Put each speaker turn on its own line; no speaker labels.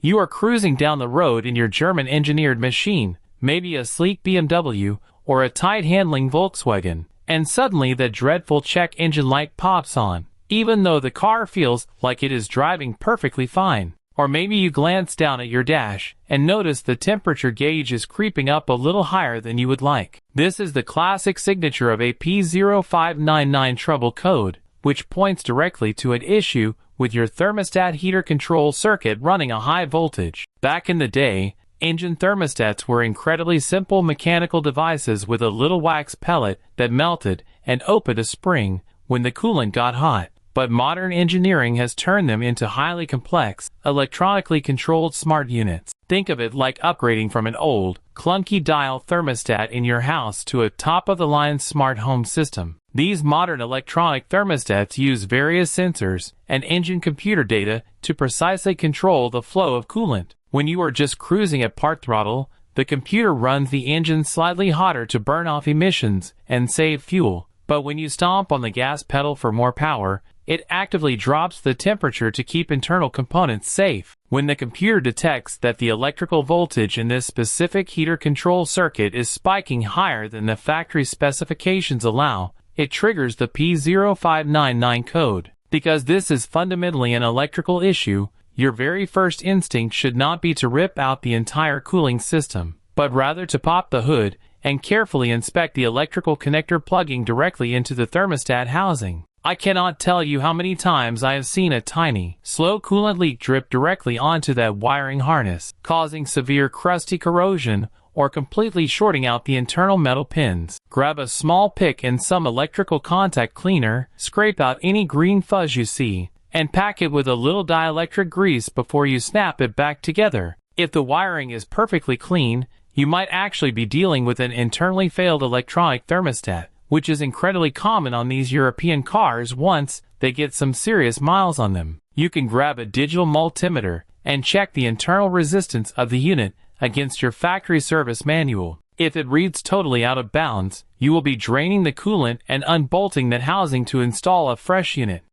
You are cruising down the road in your German-engineered machine, maybe a sleek BMW or a tight-handling Volkswagen, and suddenly the dreadful check engine light pops on, even though the car feels like it is driving perfectly fine. Or maybe you glance down at your dash and notice the temperature gauge is creeping up a little higher than you would like. This is the classic signature of a P0599 trouble code, which points directly to an issue with your thermostat heater control circuit running a high voltage. Back in the day, engine thermostats were incredibly simple mechanical devices with a little wax pellet that melted and opened a spring when the coolant got hot. But modern engineering has turned them into highly complex, electronically controlled smart units. Think of it like upgrading from an old, clunky dial thermostat in your house to a top-of-the-line smart home system. These modern electronic thermostats use various sensors and engine computer data to precisely control the flow of coolant. When you are just cruising at part throttle, the computer runs the engine slightly hotter to burn off emissions and save fuel. But when you stomp on the gas pedal for more power, it actively drops the temperature to keep internal components safe. When the computer detects that the electrical voltage in this specific heater control circuit is spiking higher than the factory specifications allow, it triggers the P0599 code. Because this is fundamentally an electrical issue, your very first instinct should not be to rip out the entire cooling system, but rather to pop the hood and carefully inspect the electrical connector plugging directly into the thermostat housing. I cannot tell you how many times I have seen a tiny, slow coolant leak drip directly onto that wiring harness, causing severe crusty corrosion or completely shorting out the internal metal pins. Grab a small pick and some electrical contact cleaner, scrape out any green fuzz you see, and pack it with a little dielectric grease before you snap it back together. If the wiring is perfectly clean, you might actually be dealing with an internally failed electronic thermostat, which is incredibly common on these European cars once they get some serious miles on them. You can grab a digital multimeter and check the internal resistance of the unit against your factory service manual. If it reads totally out of bounds, you will be draining the coolant and unbolting that housing to install a fresh unit.